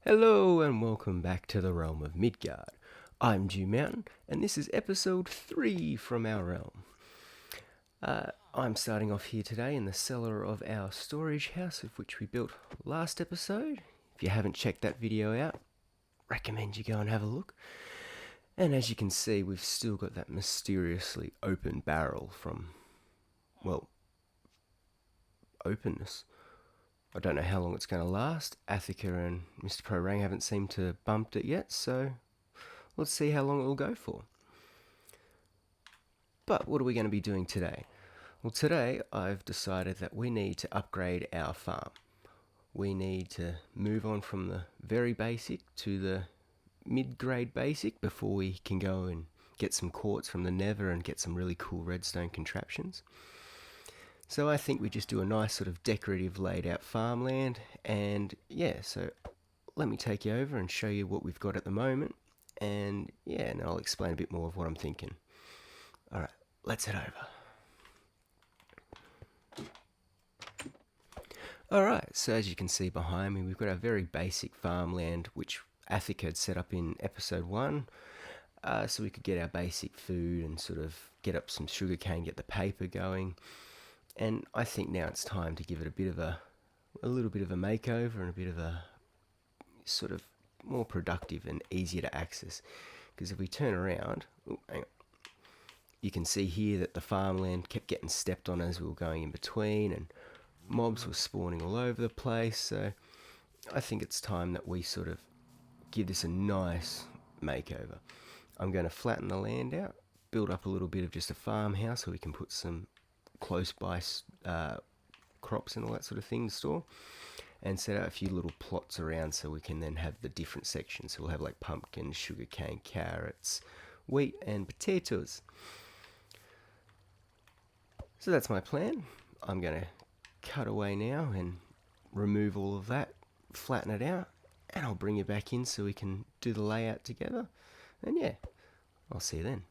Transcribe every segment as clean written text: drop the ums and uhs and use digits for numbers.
Hello and welcome back to the realm of Midgard. I'm Dew Mountain and this is episode 3 from our realm. I'm starting off here today in the cellar of our storage house of which we built last episode. If you haven't checked that video out, recommend you go and have a look. And as you can see, we've still got that mysteriously open barrel from, well, openness. I don't know how long it's going to last. Athika and Mr. Prorang haven't seemed to bumped it yet, so let's see how long it will go for. But what are we going to be doing today? Well, today I've decided that we need to upgrade our farm. We need to move on from the very basic to the mid-grade basic before we can go and get some quartz from the Nether and get some really cool redstone contraptions. So I think we just do a nice sort of decorative laid out farmland, and yeah, so let me take you over and show you what we've got at the moment, and yeah, and I'll explain a bit more of what I'm thinking. Alright, let's head over. Alright, so as you can see behind me, we've got our very basic farmland which Athik had set up in episode 1, so we could get our basic food and sort of get up some sugarcane, get the paper going. And I think now it's time to give it a little bit of a makeover and a bit of a sort of more productive and easier to access. Because if we turn around, you can see here that the farmland kept getting stepped on as we were going in between, and mobs were spawning all over the place. So I think it's time that we sort of give this a nice makeover. I'm going to flatten the land out, build up a little bit of just a farmhouse so we can put some close by crops and all that sort of thing to store, and set out a few little plots around so we can then have the different sections. So we'll have like pumpkin, sugarcane, carrots, wheat and potatoes. So that's my plan. I'm going to cut away now and remove all of that, flatten it out, and I'll bring you back in so we can do the layout together. And yeah, I'll see you then.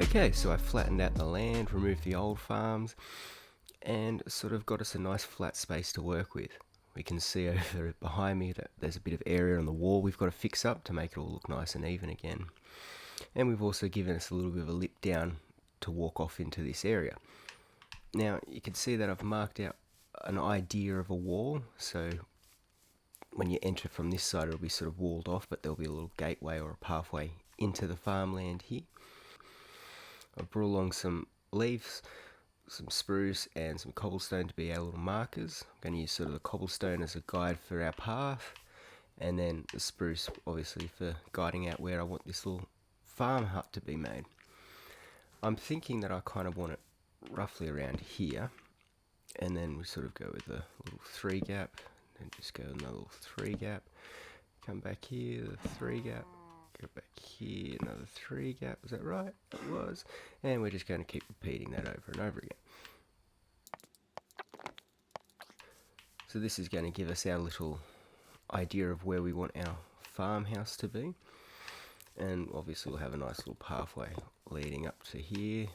Okay, so I flattened out the land, removed the old farms, and sort of got us a nice flat space to work with. We can see over behind me that there's a bit of area on the wall we've got to fix up to make it all look nice and even again. And we've also given us a little bit of a lip down to walk off into this area. Now, you can see that I've marked out an idea of a wall, so when you enter from this side it'll be sort of walled off, but there'll be a little gateway or a pathway into the farmland here. I've brought along some leaves, some spruce and some cobblestone to be our little markers. I'm going to use sort of the cobblestone as a guide for our path, and then the spruce obviously for guiding out where I want this little farm hut to be made. I'm thinking that I kind of want it roughly around here, and then we sort of go with a little 3 gap, and just go another little 3 gap, come back here, the 3 gap, go back here, another 3 gap. Was that right? It was. And we're just going to keep repeating that over and over again. So this is going to give us our little idea of where we want our farmhouse to be. And obviously we'll have a nice little pathway leading up to here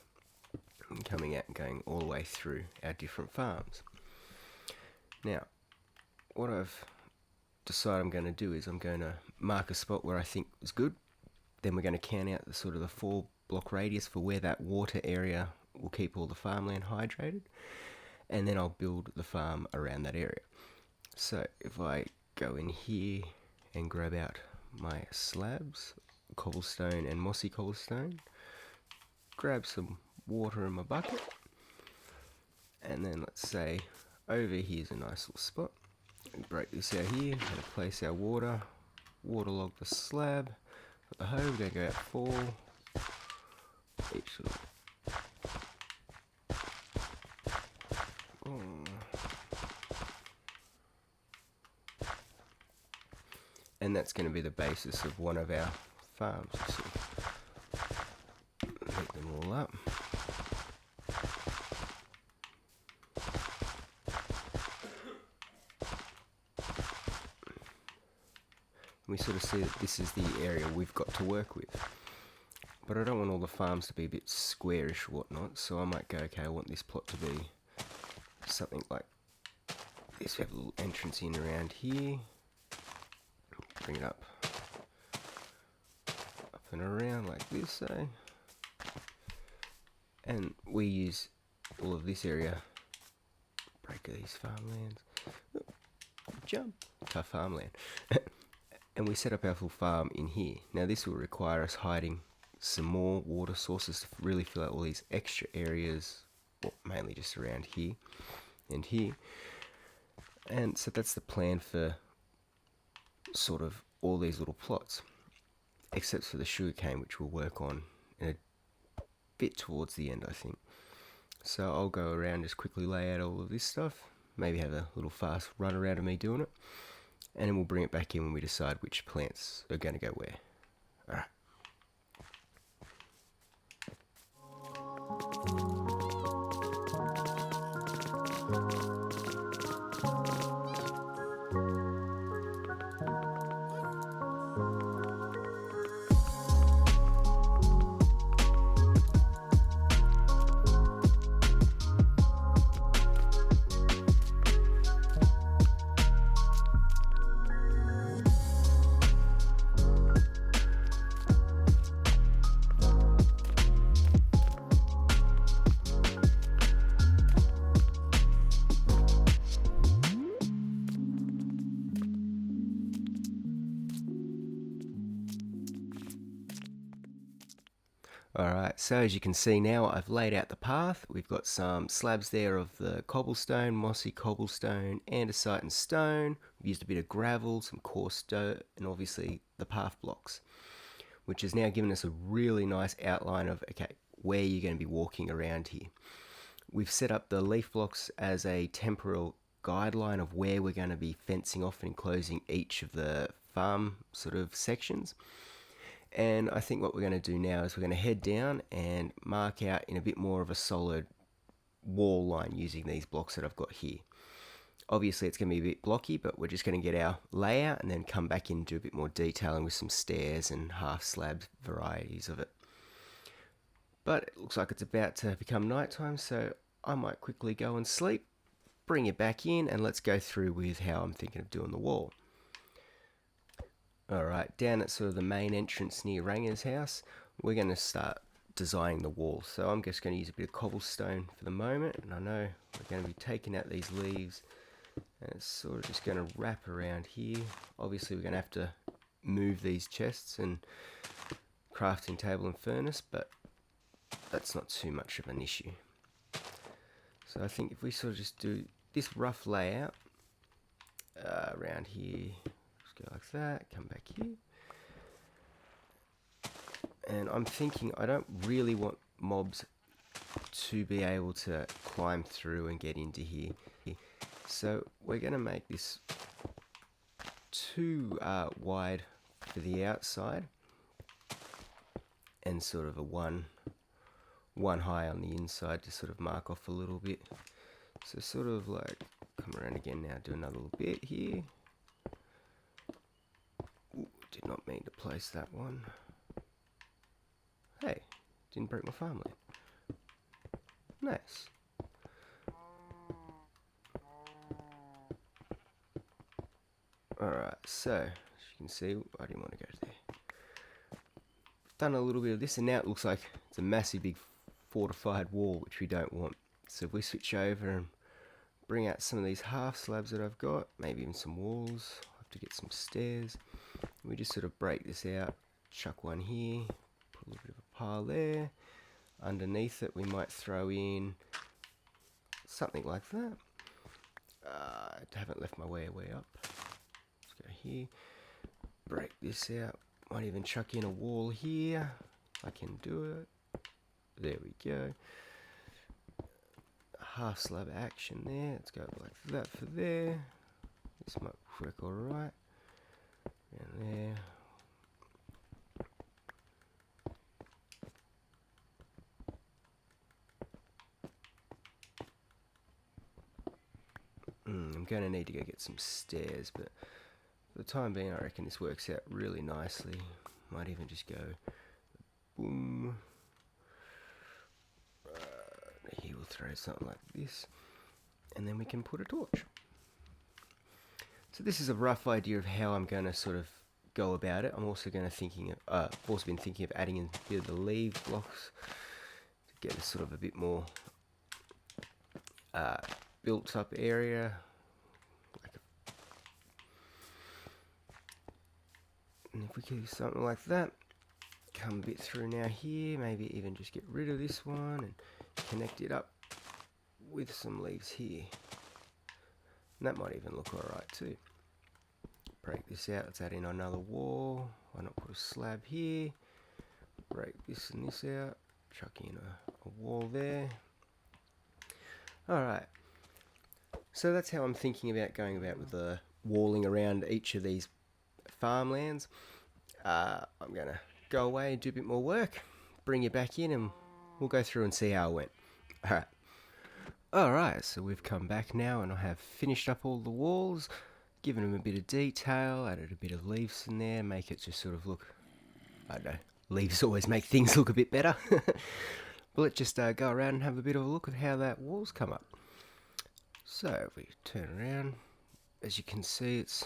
and coming out and going all the way through our different farms. Now, what I've decide I'm going to do is I'm going to mark a spot where I think is good. Then we're going to count out the sort of the 4 block radius for where that water area will keep all the farmland hydrated, and then I'll build the farm around that area. So if I go in here and grab out my slabs, cobblestone and mossy cobblestone, grab some water in my bucket, and then let's say over here's a nice little spot. Break this out here, going to place our waterlog the slab, got the hoe, we're going to go out 4, each little, and that's going to be the basis of one of our farms. So heat them all up. We sort of see that this is the area we've got to work with. But I don't want all the farms to be a bit squarish or whatnot, so I might go, okay, I want this plot to be something like this. We have a little entrance in around here. Bring it up and around like this, say. And we use all of this area. Break these farmlands. Jump. Tough farmland. And we set up our full farm in here. Now this will require us hiding some more water sources to really fill out all these extra areas, well, mainly just around here and here. And so that's the plan for sort of all these little plots, except for the sugarcane, which we'll work on in a bit towards the end, I think. So I'll go around, just quickly lay out all of this stuff, maybe have a little fast run around of me doing it, and then we'll bring it back in when we decide which plants are going to go where. Alright. Alright, so as you can see now, I've laid out the path. We've got some slabs there of the cobblestone, mossy cobblestone, andesite and stone. We've used a bit of gravel, some coarse dirt, and obviously the path blocks, which has now given us a really nice outline of, okay, where you're going to be walking around here. We've set up the leaf blocks as a temporal guideline of where we're going to be fencing off and enclosing each of the farm sort of sections. And I think what we're going to do now is we're going to head down and mark out in a bit more of a solid wall line using these blocks that I've got here. Obviously it's going to be a bit blocky, but we're just going to get our layout and then come back in and do a bit more detailing with some stairs and half slab varieties of it. But it looks like it's about to become nighttime, so I might quickly go and sleep, bring it back in, and let's go through with how I'm thinking of doing the wall. Alright, down at sort of the main entrance near Ranger's house, we're going to start designing the wall. So I'm just going to use a bit of cobblestone for the moment, and I know we're going to be taking out these leaves, and it's sort of just going to wrap around here. Obviously we're going to have to move these chests and crafting table and furnace, but that's not too much of an issue. So I think if we sort of just do this rough layout around here, go like that, come back here. And I'm thinking I don't really want mobs to be able to climb through and get into here. So we're going to make this too wide for the outside and sort of a one high on the inside to sort of mark off a little bit. So sort of like come around again now, do another little bit here. Did not mean to place that one. Hey, didn't break my farmland. Nice. Alright, so as you can see, I didn't want to go there. Done a little bit of this, and now it looks like it's a massive big fortified wall, which we don't want. So if we switch over and bring out some of these half slabs that I've got, maybe even some walls, I'll have to get some stairs. We just sort of break this out, chuck one here, put a little bit of a pile there. Underneath it we might throw in something like that. I haven't left my way up. Let's go here. Break this out. Might even chuck in a wall here. I can do it. There we go. Half slab action there. Let's go like that for there. This might work alright. Around there. I'm going to need to go get some stairs, but for the time being I reckon this works out really nicely. Might even just go boom. Here we'll throw something like this, and then we can put a torch. So this is a rough idea of how I'm going to sort of go about it. I'm also going to I've also been thinking of adding in a bit of the leaf blocks to get a sort of a bit more built up area. And if we can do something like that, come a bit through now here, maybe even just get rid of this one and connect it up with some leaves here. And that might even look alright too. Break this out, let's add in another wall. Why not put a slab here? Break this and this out, chuck in a wall there. Alright, so that's how I'm thinking about going about with the walling around each of these farmlands. I'm going to go away and do a bit more work, bring you back in, and we'll go through and see how it went. Alright, so we've come back now and I have finished up all the walls, given them a bit of detail, added a bit of leaves in there, make it just sort of look, I don't know, leaves always make things look a bit better. But let's just go around and have a bit of a look at how that wall's come up. So if we turn around, as you can see, it's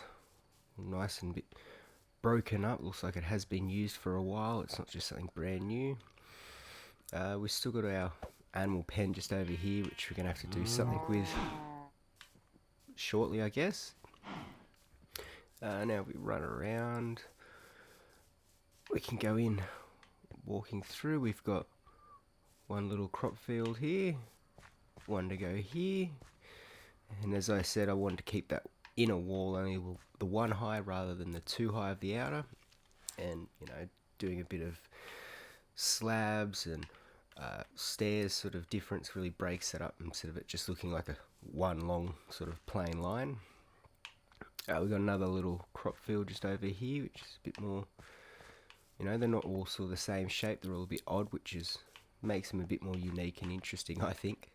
nice and a bit broken up. Looks like it has been used for a while. It's not just something brand new. We've still got our animal pen just over here, which we're going to have to do something with shortly, I guess. Now we run around. We can go in, walking through. We've got one little crop field here, one to go here, and as I said, I wanted to keep that inner wall only the one high rather than the two high of the outer, and doing a bit of slabs and stairs sort of difference really breaks it up instead of it just looking like a one long sort of plain line. We've got another little crop field just over here, which is a bit more, they're not all sort of the same shape, they're all a bit odd, which makes them a bit more unique and interesting, I think.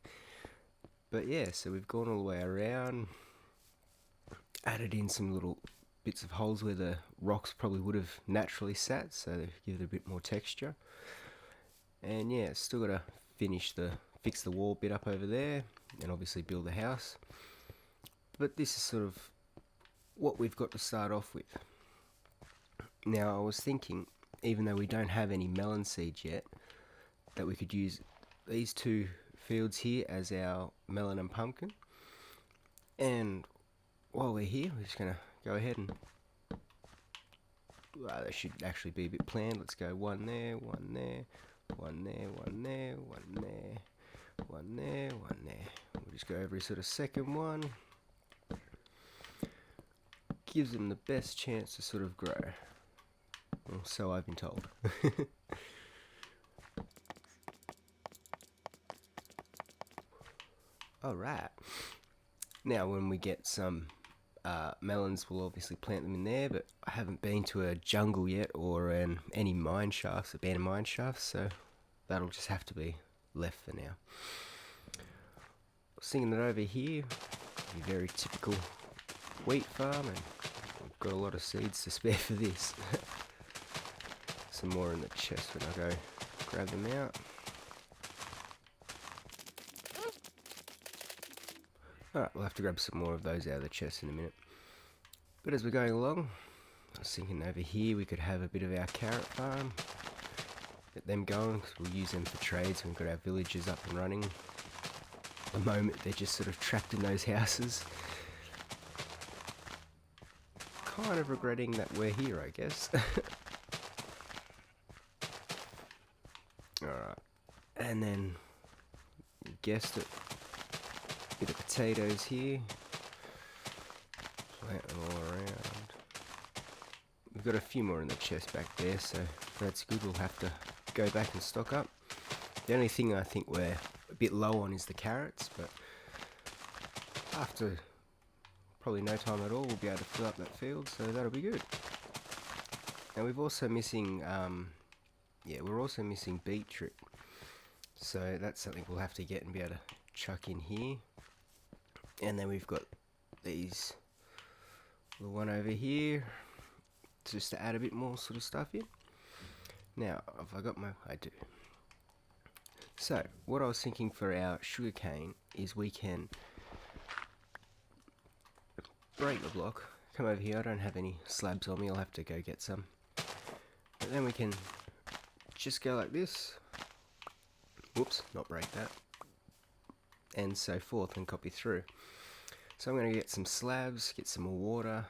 But yeah, so we've gone all the way around, added in some little bits of holes where the rocks probably would have naturally sat, so they give it a bit more texture. And yeah, still got to fix the wall bit up over there, and obviously build the house. But this is sort of what we've got to start off with. Now I was thinking, even though we don't have any melon seeds yet, that we could use these two fields here as our melon and pumpkin. And while we're here, we're just going to go ahead and they should actually be a bit planned. Let's go one there, one there, one there, one there, one there, one there, one there. We'll just go every sort of second one. Gives them the best chance to sort of grow. Well, so I've been told. Alright. Now when we get some melons, we'll obviously plant them in there, but I haven't been to a jungle yet or any mine shafts, abandoned mine shafts, so that'll just have to be left for now. Seeing that over here, a very typical wheat farm, and I've got a lot of seeds to spare for this. Some more in the chest when I go grab them out. Alright, we'll have to grab some more of those out of the chest in a minute. But as we're going along, I was thinking over here we could have a bit of our carrot farm. Get them going, because we'll use them for trades when we've got our villages up and running. At the moment they're just sort of trapped in those houses. Kind of regretting that we're here, I guess. Alright, and then, you guessed it, bit of potatoes here. Plant them all around. We've got a few more in the chest back there, so that's good. We'll have to go back and stock up. The only thing I think we're a bit low on is the carrots, but after probably no time at all, we'll be able to fill up that field, so that'll be good. And we're also missing, we're also missing beetroot. So that's something we'll have to get and be able to chuck in here. And then we've got these, the one over here, just to add a bit more sort of stuff in. Now, have I got my, I do. So, what I was thinking for our sugarcane is we can break the block, come over here. I don't have any slabs on me, I'll have to go get some. But then we can just go like this. Whoops, not break that. And so forth, and copy through. So I'm going to get some slabs, get some more water,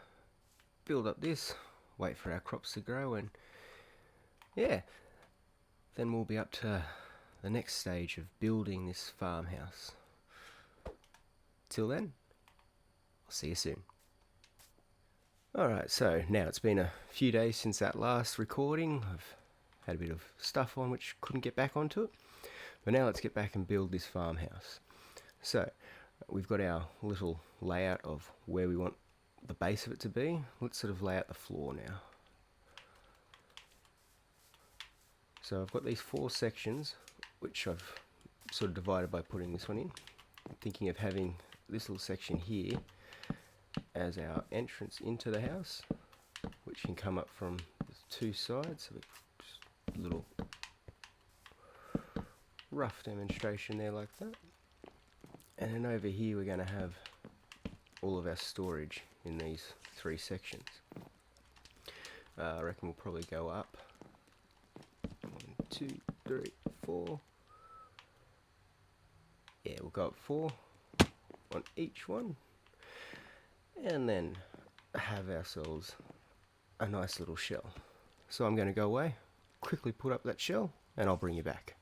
build up this, wait for our crops to grow, and yeah, then we'll be up to the next stage of building this farmhouse. Till then, I'll see you soon. Alright, so now it's been a few days since that last recording. I've had a bit of stuff on which couldn't get back onto it. But now let's get back and build this farmhouse. So, we've got our little layout of where we want the base of it to be. Let's sort of lay out the floor now. So I've got these 4 sections, which I've sort of divided by putting this one in. I'm thinking of having this little section here as our entrance into the house, which can come up from the 2 sides. So just a little rough demonstration there like that. And then over here we're going to have all of our storage in these 3 sections. I reckon we'll probably go up 1, 2, 3, 4. Yeah, we'll go up 4 on each one, and then have ourselves a nice little shell. So I'm going to go away, quickly put up that shell, and I'll bring you back.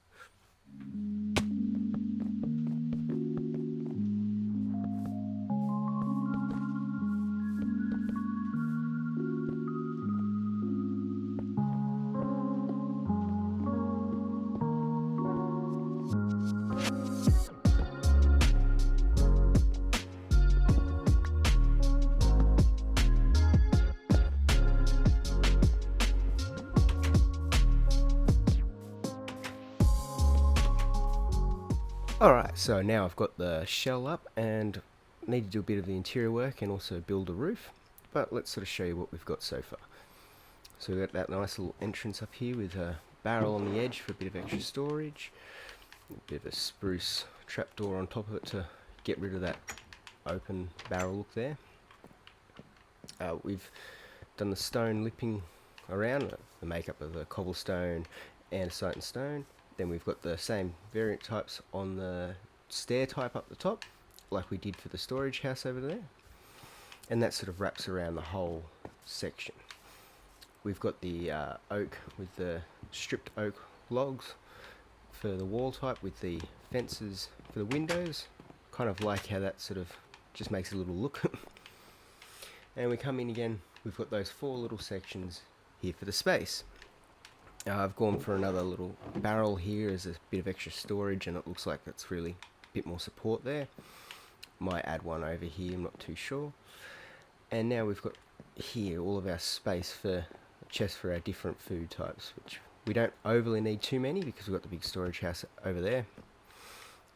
Alright, so now I've got the shell up and need to do a bit of the interior work and also build a roof, but let's sort of show you what we've got so far. So we've got that nice little entrance up here with a barrel on the edge for a bit of extra storage, a bit of a spruce trapdoor on top of it to get rid of that open barrel look there. We've done the stone lipping around, the makeup of the cobblestone andesite and stone. Then we've got the same variant types on the stair type up the top, like we did for the storage house over there. And that sort of wraps around the whole section. We've got the oak with the stripped oak logs for the wall type with the fences for the windows. Kind of like how that sort of just makes a little look. And we come in again, we've got those 4 little sections here for the space. I've gone for another little barrel here as a bit of extra storage, and it looks like that's really a bit more support there. Might add one over here, I'm not too sure. And now we've got here all of our space for a chest for our different food types, which we don't overly need too many because we've got the big storage house over there.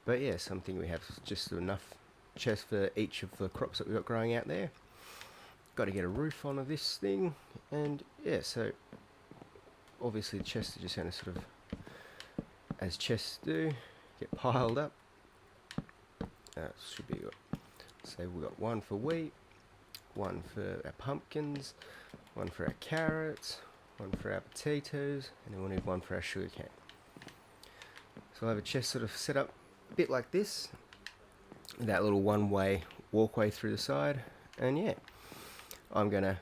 But yeah, something we have just enough chest for each of the crops that we've got growing out there. Got to get a roof on this thing, and yeah, so obviously the chests are just going to sort of, as chests do, get piled up. Should be good. So we've got one for wheat, one for our pumpkins, one for our carrots, one for our potatoes, and then we'll need one for our sugarcane. So I'll have a chest sort of set up a bit like this, that little one-way walkway through the side, and yeah, I'm going to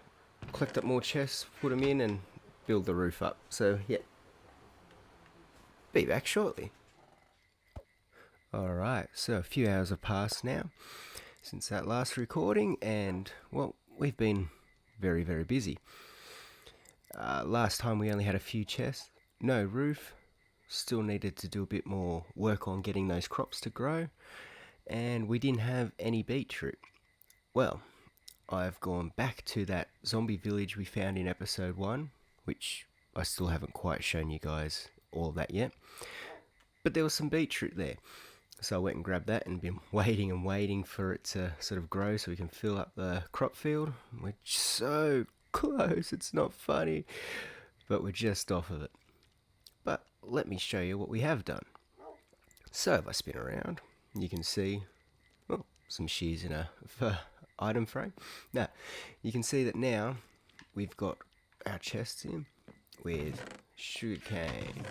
collect up more chests, put them in, and build the roof up. So yeah, be back shortly. Alright, so a few hours have passed now since that last recording, and well, we've been very, very busy. Last time we only had a few chests, no roof, still needed to do a bit more work on getting those crops to grow, and we didn't have any beetroot. Well, I've gone back to that zombie village we found in episode 1, which I still haven't quite shown you guys all of that yet, but there was some beetroot there. So I went and grabbed that and been waiting and waiting for it to sort of grow so we can fill up the crop field. We're so close, it's not funny, but we're just off of it. But let me show you what we have done. So if I spin around, you can see some shears in a item frame. Now, you can see that now we've got our chests in with sugarcane,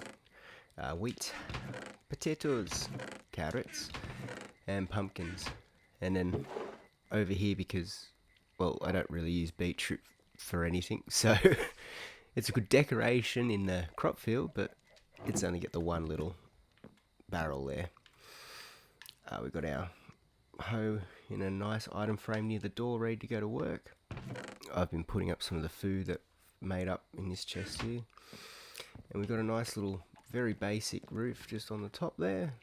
wheat, potatoes, carrots, and pumpkins. And then over here, because, well, I don't really use beetroot for anything, so it's a good decoration in the crop field, but it's only got the one little barrel there. We've got our hoe in a nice item frame near the door, ready to go to work. I've been putting up some of the food that made up in this chest here. And we've got a nice little, very basic roof just on the top there.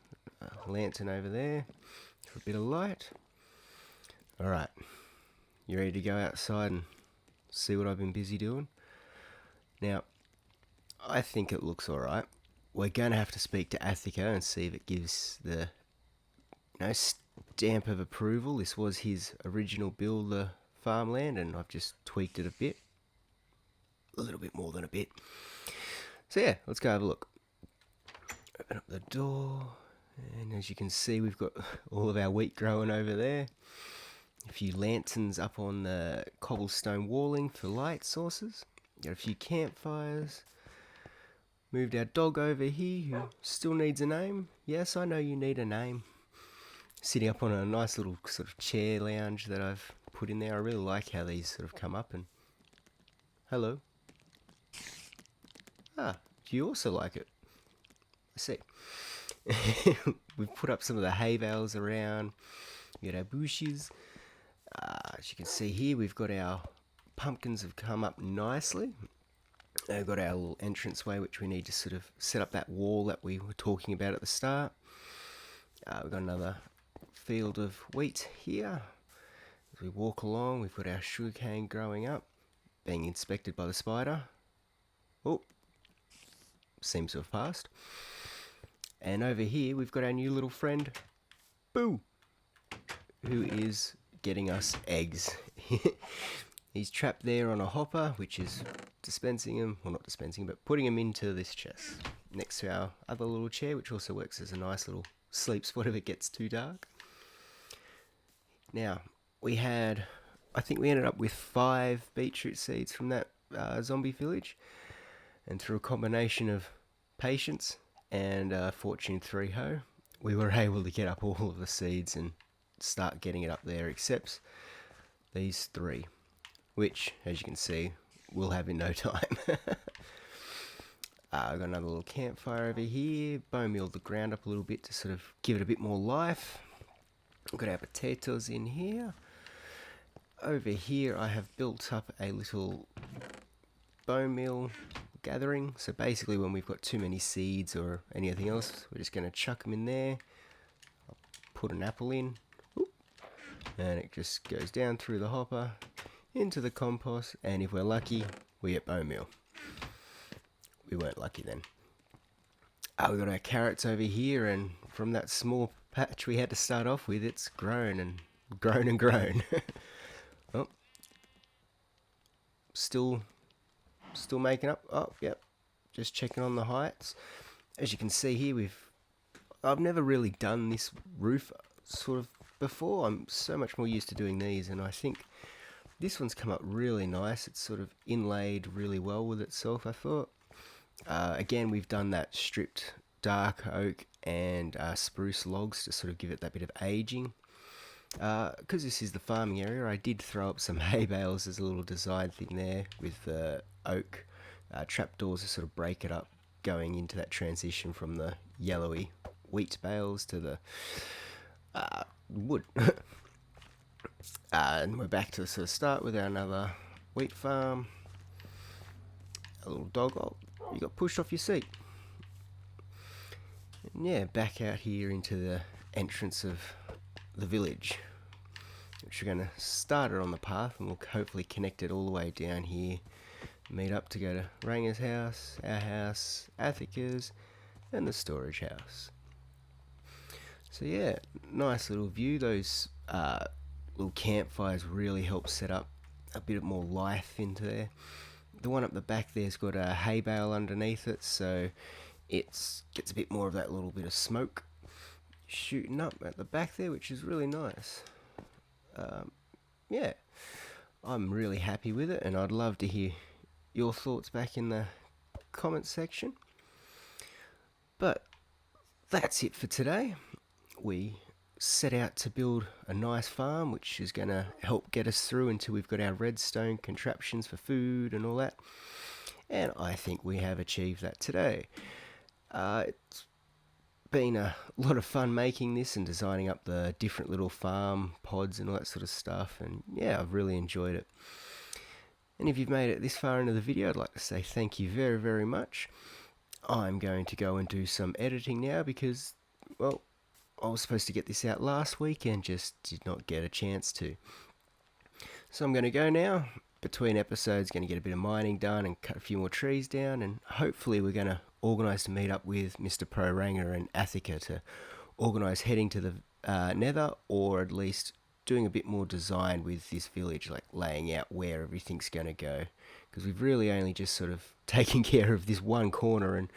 A lantern over there for a bit of light. Alright, you ready to go outside and see what I've been busy doing? Now, I think it looks alright. We're going to have to speak to Athica and see if it gives the stamp of approval. This was his original build, the farmland, and I've just tweaked it a bit. A little bit more than a bit. So yeah, let's go have a look. Open up the door, and as you can see, we've got all of our wheat growing over there. A few lanterns up on the cobblestone walling for light sources. Got a few campfires. Moved our dog over here, who still needs a name. Yes, I know you need a name. Sitting up on a nice little sort of chair lounge that I've put in there. I really like how these sort of come up and... Hello. Ah, do you also like it? I see. We've put up some of the hay bales around. We got our bushes. As you can see here, we've got our pumpkins have come up nicely. We've got our little entranceway, which we need to sort of set up that wall that we were talking about at the start. We've got another field of wheat here. As we walk along, we've got our sugarcane growing up, being inspected by the spider. Oh, seems to have passed. And over here, we've got our new little friend, Boo, who is getting us eggs. He's trapped there on a hopper, which is dispensing him, well, not dispensing, but putting him into this chest next to our other little chair, which also works as a nice little sleep spot if it gets too dark. Now, I think we ended up with 5 beetroot seeds from that zombie village, and through a combination of patience and Fortune 3 hoe, we were able to get up all of the seeds and start getting it up there, except these 3, which, as you can see, we'll have in no time. I've got another little campfire over here, bone milled the ground up a little bit to sort of give it a bit more life. We've got our potatoes in here. Over here I have built up a little bone meal gathering. So basically when we've got too many seeds or anything else, we're just going to chuck them in there. I'll put an apple in. And it just goes down through the hopper into the compost, and if we're lucky, we get bone meal. We weren't lucky then. We've got our carrots over here, and from that small patch we had to start off with, it's grown and grown and grown. Oh, still making up. Oh, yep, just checking on the heights. As you can see here, I've never really done this roof sort of before. I'm so much more used to doing these, and I think this one's come up really nice. It's sort of inlaid really well with itself, I thought. Again, we've done that stripped dark oak and spruce logs to sort of give it that bit of aging. Because this is the farming area, I did throw up some hay bales as a little design thing there with the oak trapdoors to sort of break it up, going into that transition from the yellowy wheat bales to the wood. And we're back to sort of start with another wheat farm. A little dog, oh, you got pushed off your seat. And yeah, back out here into the entrance of the village, which we're going to start it on the path, and we'll hopefully connect it all the way down here. Meet up to go to Ranger's house, our house, Athica's, and the storage house. So yeah, nice little view. Those little campfires really help set up a bit more life into there. The one up the back there's got a hay bale underneath it, so it gets a bit more of that little bit of smoke shooting up at the back there, which is really nice. Yeah, I'm really happy with it, and I'd love to hear your thoughts back in the comments section. But that's it for today. We set out to build a nice farm, which is going to help get us through until we've got our redstone contraptions for food and all that. And I think we have achieved that today. It's been a lot of fun making this and designing up the different little farm pods and all that sort of stuff. And yeah, I've really enjoyed it. And if you've made it this far into the video, I'd like to say thank you very, very much. I'm going to go and do some editing now because, well, I was supposed to get this out last week and just did not get a chance to. So I'm going to go now. Between episodes, going to get a bit of mining done and cut a few more trees down, and hopefully we're going to organise to meet up with Mr. Pro Ranger and Athica to organise heading to the Nether, or at least doing a bit more design with this village, like laying out where everything's going to go, because we've really only just sort of taken care of this one corner and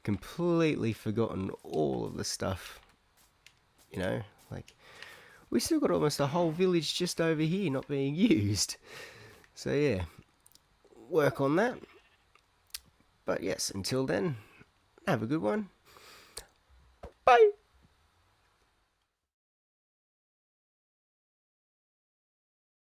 completely forgotten all of the stuff, you know, like we still got almost a whole village just over here not being used. So yeah, work on that. But yes, until then, have a good one. Bye.